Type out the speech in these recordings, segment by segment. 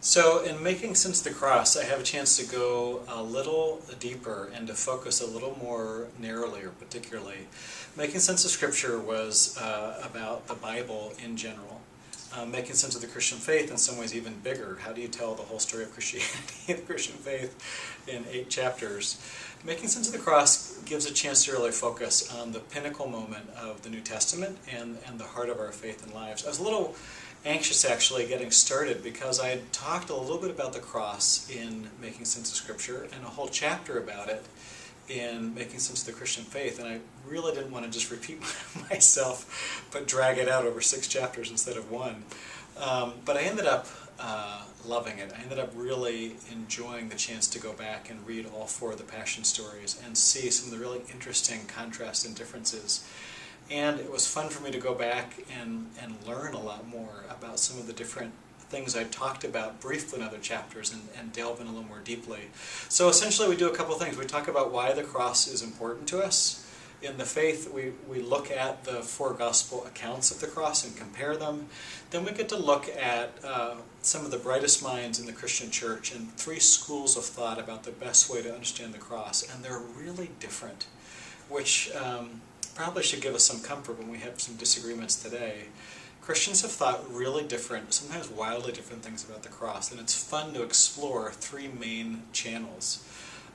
So in Making Sense of the Cross, I have a chance to go a little deeper and to focus a little more narrowly or particularly. Making Sense of Scripture was about the Bible in general. Making Sense of the Christian Faith in some ways even bigger. How do you tell the whole story of Christianity, the Christian faith, in 8 chapters? Making Sense of the Cross gives a chance to really focus on the pinnacle moment of the New Testament and the heart of our faith and lives. I was a little anxious actually getting started because I had talked a little bit about the cross in Making Sense of Scripture and a whole chapter about it in Making Sense of the Christian Faith, and I really didn't want to just repeat myself but drag it out over 6 chapters instead of 1. But I ended up loving it. I ended up really enjoying the chance to go back and read all 4 of the Passion stories and see some of the really interesting contrasts and differences. And it was fun for me to go back and learn a lot more about some of the different things I talked about briefly in other chapters and delve in a little more deeply. So essentially we do a couple things. We talk about why the cross is important to us. In the faith, we look at the 4 gospel accounts of the cross and compare them. Then we get to look at some of the brightest minds in the Christian church and 3 schools of thought about the best way to understand the cross. And they're really different, which probably should give us some comfort when we have some disagreements today. Christians have thought really different, sometimes wildly different things about the cross, and it's fun to explore 3 main channels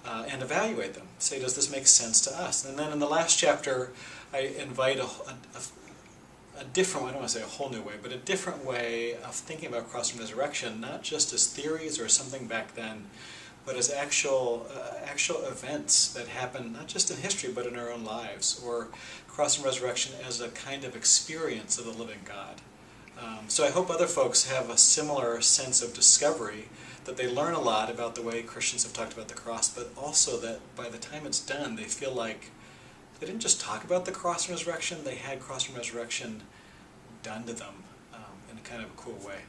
and evaluate them. Say, does this make sense to us? And then in the last chapter, I invite a different way, I don't want to say a whole new way, but a different way of thinking about cross and resurrection, not just as theories or something back then, but as actual events that happen not just in history but in our own lives, or cross and resurrection as a kind of experience of the living God. So I hope other folks have a similar sense of discovery, that they learn a lot about the way Christians have talked about the cross, but also that by the time it's done they feel like they didn't just talk about the cross and resurrection, they had cross and resurrection done to them in a kind of a cool way.